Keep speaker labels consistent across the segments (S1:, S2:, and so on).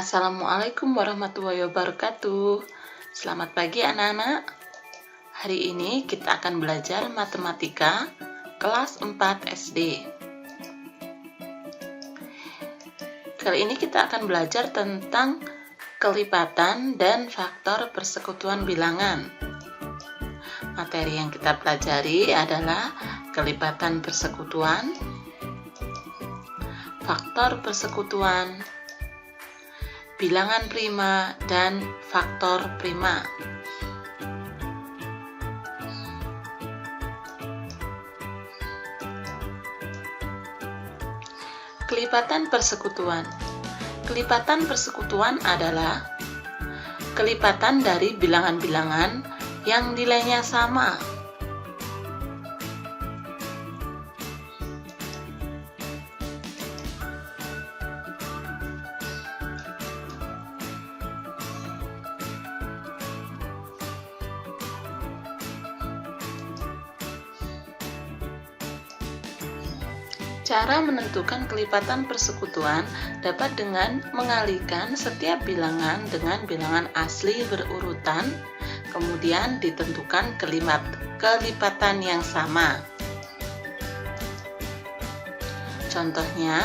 S1: Assalamualaikum warahmatullahi wabarakatuh. Selamat pagi anak-anak. Hari ini kita akan belajar matematika kelas 4 SD. Kali ini kita akan belajar tentang kelipatan dan faktor persekutuan bilangan. Materi yang kita pelajari adalah kelipatan persekutuan, faktor persekutuan, bilangan prima, dan faktor prima. Kelipatan persekutuan. Kelipatan persekutuan adalah kelipatan dari bilangan-bilangan yang nilainya sama. Cara menentukan kelipatan persekutuan dapat dengan mengalihkan setiap bilangan dengan bilangan asli berurutan, kemudian ditentukan kelipatan yang sama. Contohnya,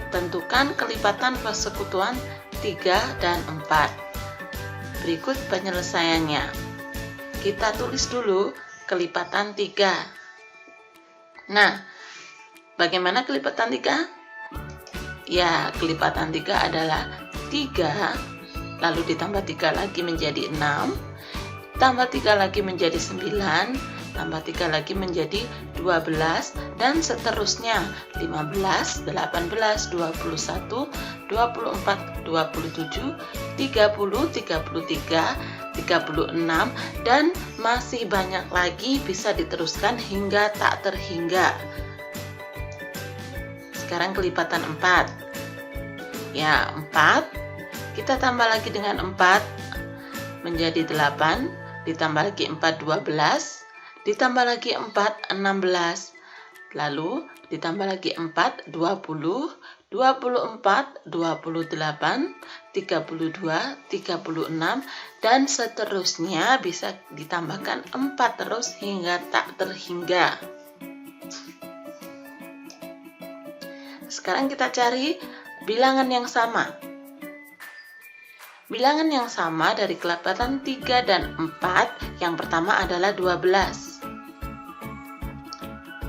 S1: tentukan kelipatan persekutuan 3 dan 4. Berikut penyelesaiannya. Kita tulis dulu kelipatan 3. Nah, bagaimana kelipatan 3? Ya, kelipatan 3 adalah 3, lalu ditambah 3 lagi menjadi 6, tambah 3 lagi menjadi 9, tambah 3 lagi menjadi 12, dan seterusnya 15, 18, 21, 24, 27, 30, 33, 36, dan masih banyak lagi bisa diteruskan hingga tak terhingga. Sekarang kelipatan 4. Ya, 4. Kita tambah lagi dengan 4 menjadi 8, ditambah lagi 4 12, ditambah lagi 4 16. Lalu ditambah lagi 4 20, 24, 28, 32, 36, dan seterusnya bisa ditambahkan 4 terus hingga tak terhingga. Sekarang kita cari bilangan yang sama. Bilangan yang sama dari kelipatan 3 dan 4, yang pertama adalah 12.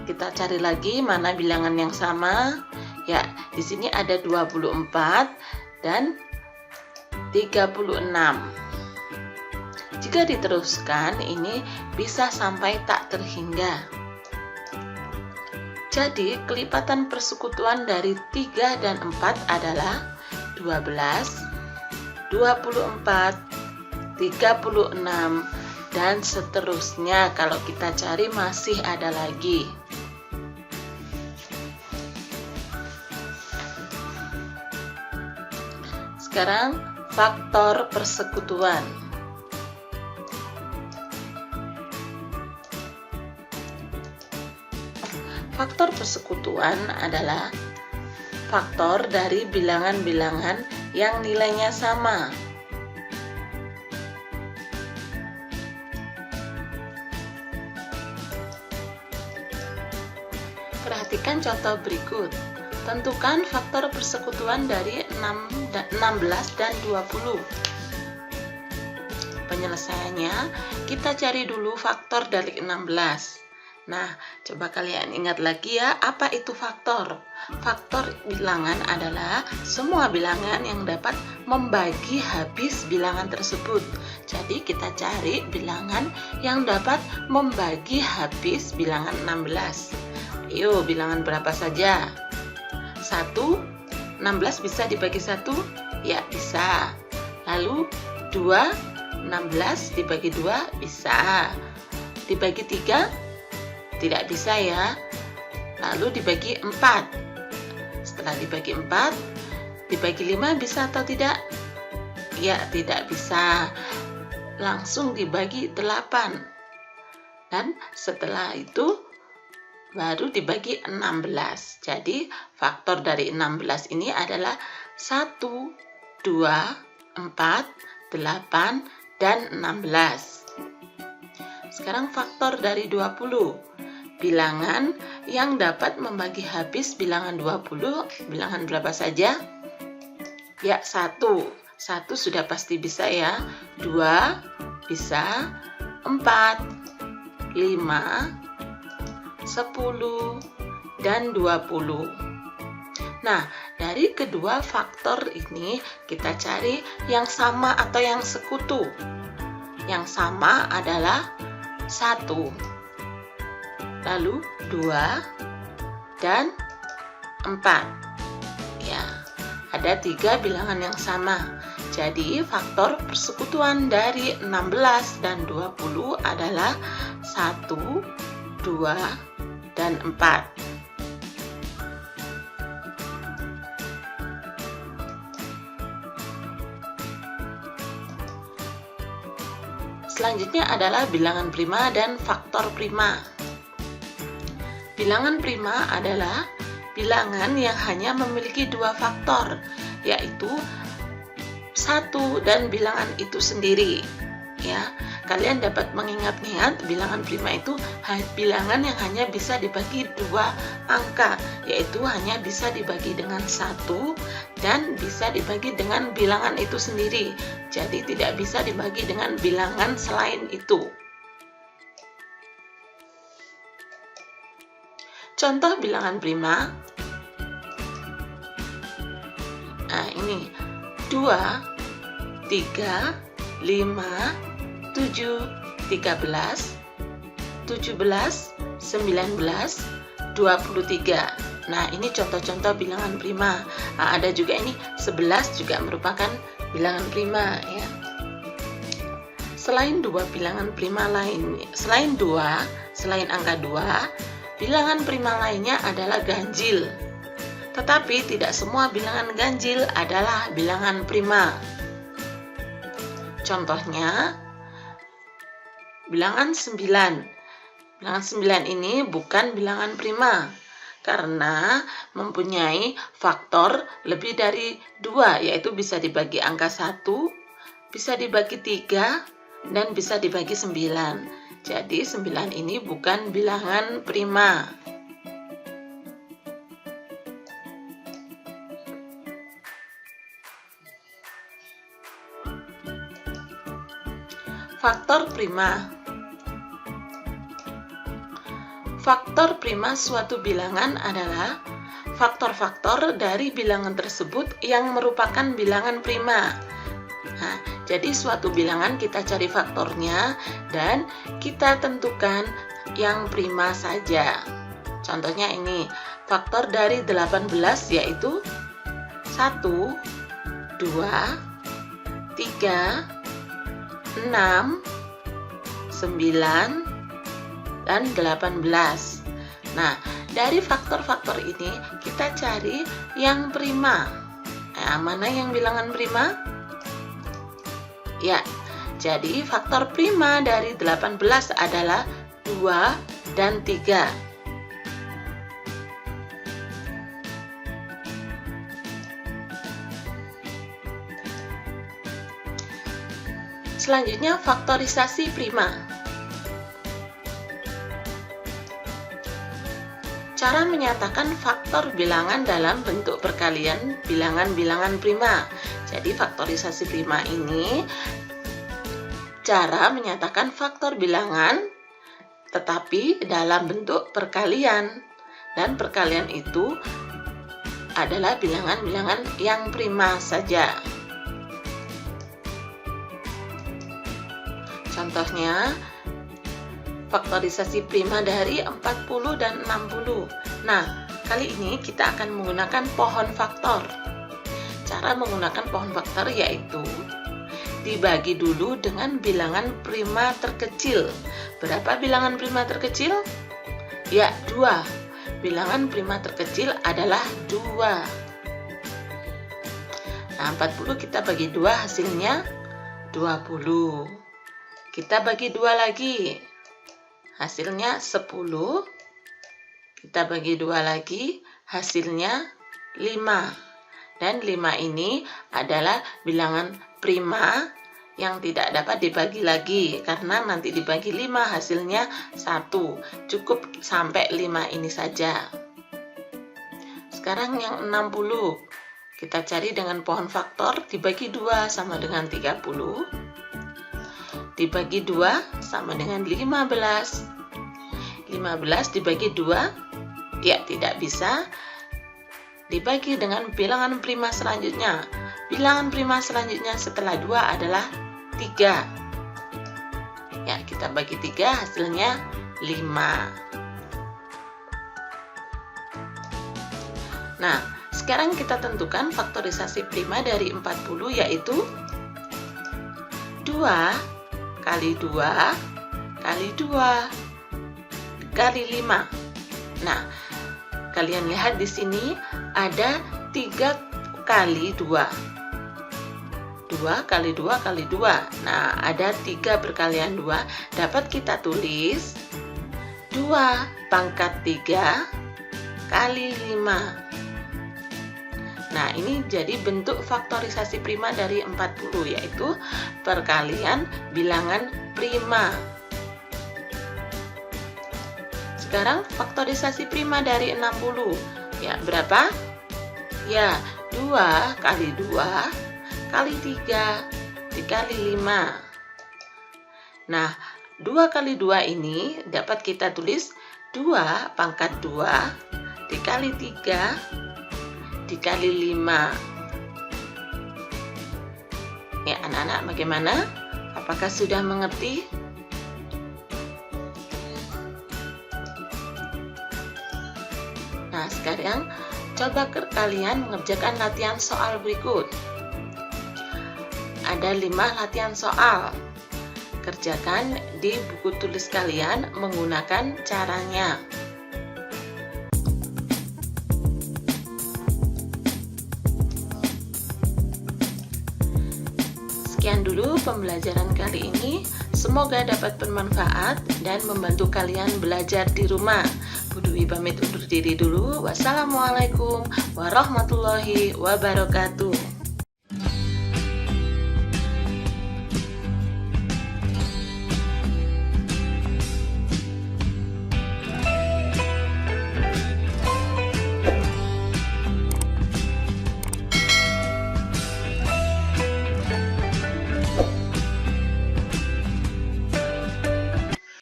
S1: Kita cari lagi mana bilangan yang sama. Ya, di sini ada 24 dan 36. Jika diteruskan, ini bisa sampai tak terhingga. Jadi, kelipatan persekutuan dari 3 dan 4 adalah 12, 24, 36, dan seterusnya. Kalau kita cari masih ada lagi. Sekarang, faktor persekutuan. Faktor persekutuan adalah faktor dari bilangan-bilangan yang nilainya sama. Perhatikan contoh berikut. Tentukan faktor persekutuan dari 16 dan 20. Penyelesaiannya, kita cari dulu faktor dari 16. Nah, coba kalian ingat lagi ya, apa itu faktor? Faktor bilangan adalah semua bilangan yang dapat membagi habis bilangan tersebut. Jadi kita cari bilangan yang dapat membagi habis bilangan 16. Ayo, bilangan berapa saja? 1, 16 bisa dibagi 1? Ya, bisa. Lalu 2, 16 dibagi 2? Bisa. Dibagi 3? Tidak bisa ya. Lalu dibagi 4. Setelah dibagi 4, dibagi 5 bisa atau tidak? Ya, tidak bisa. Langsung dibagi 8. Dan setelah itu baru dibagi 16. Jadi faktor dari 16 ini adalah 1. 2, 4, 8, dan 16. Sekarang faktor dari 20. Bilangan yang dapat membagi habis bilangan 20, bilangan berapa saja? Ya, 1. 1 sudah pasti bisa ya. 2 bisa, 4, 5, 10, dan 20. Nah, dari kedua faktor ini kita cari yang sama atau yang sekutu. Yang sama adalah 1, lalu 2, dan 4. Ya, ada 3 bilangan yang sama. Jadi, faktor persekutuan dari 16 dan 20 adalah 1, 2, dan 4. Selanjutnya adalah bilangan prima dan faktor prima. Bilangan prima adalah bilangan yang hanya memiliki 2 faktor, yaitu 1 dan bilangan itu sendiri. Ya, kalian dapat mengingat-ingat bilangan prima itu bilangan yang hanya bisa dibagi 2 angka, yaitu hanya bisa dibagi dengan 1 dan bisa dibagi dengan bilangan itu sendiri. Jadi tidak bisa dibagi dengan bilangan selain itu. Contoh bilangan prima. Nah, ini 2, 3, 5, 7, 13, 17, 19, 23. Nah, ini contoh-contoh bilangan prima. Nah, ada juga ini 11 juga merupakan bilangan prima ya. Selain 2 bilangan prima lain, selain angka 2, bilangan prima lainnya adalah ganjil. Tetapi tidak semua bilangan ganjil adalah bilangan prima. Contohnya, bilangan 9. Bilangan 9 ini bukan bilangan prima karena mempunyai faktor lebih dari 2, yaitu bisa dibagi angka 1, bisa dibagi 3, dan bisa dibagi 9. Jadi 9 ini bukan bilangan prima. Faktor prima. Faktor prima suatu bilangan adalah faktor-faktor dari bilangan tersebut yang merupakan bilangan prima. Nah, jadi suatu bilangan kita cari faktornya dan kita tentukan yang prima saja. Contohnya ini, faktor dari 18 yaitu 1, 2, 3, 6, 9, dan 18. Nah, dari faktor-faktor ini kita cari yang prima. Nah, mana yang bilangan prima? Ya, jadi faktor prima dari 18 adalah 2 dan 3. Selanjutnya, faktorisasi prima. Cara menyatakan faktor bilangan dalam bentuk perkalian bilangan-bilangan prima. Jadi, faktorisasi prima ini cara menyatakan faktor bilangan tetapi dalam bentuk perkalian. Dan perkalian itu adalah bilangan-bilangan yang prima saja. Contohnya, faktorisasi prima dari 40 dan 60. Nah, kali ini kita akan menggunakan pohon faktor. Cara menggunakan pohon faktor yaitu dibagi dulu dengan bilangan prima terkecil. Berapa bilangan prima terkecil? Ya, 2. Bilangan prima terkecil adalah 2. Nah, 40 kita bagi 2 hasilnya 20. Kita bagi 2 lagi, hasilnya 10. Kita bagi 2 lagi, hasilnya 5. Dan 5 ini adalah bilangan prima yang tidak dapat dibagi lagi, karena nanti dibagi 5 hasilnya 1. Cukup sampai 5 ini saja. Sekarang yang 60. Kita cari dengan pohon faktor, dibagi 2 sama dengan 30. Dibagi 2 sama dengan 15. 15 dibagi 2, ya tidak bisa. Dibagi dengan bilangan prima selanjutnya. Bilangan prima selanjutnya setelah 2 adalah 3. Ya, kita bagi 3 hasilnya 5. Nah, sekarang kita tentukan faktorisasi prima dari 40, yaitu 2 kali 2 kali 2 kali 5. Nah, kalian lihat di sini ada 3 kali 2. 2 kali 2 kali 2. Nah, ada 3 berkalian 2. Dapat kita tulis 2 pangkat 3 kali 5. Nah, ini jadi bentuk faktorisasi prima dari 40, yaitu perkalian bilangan prima. Sekarang faktorisasi prima dari 60. Ya, berapa? Ya, 2 kali 2 kali 3 dikali 5. Nah, 2 kali 2 ini dapat kita tulis 2 pangkat 2 dikali 3 dikali 5. Ya, anak-anak bagaimana? Apakah sudah mengerti? Nah, sekarang coba kalian mengerjakan latihan soal berikut. Ada 5 latihan soal. Kerjakan di buku tulis kalian menggunakan caranya. Sekian dulu pembelajaran kali ini. Semoga dapat bermanfaat dan membantu kalian belajar di rumah. Bu Dwi pamit undur diri dulu. Wassalamualaikum warahmatullahi wabarakatuh.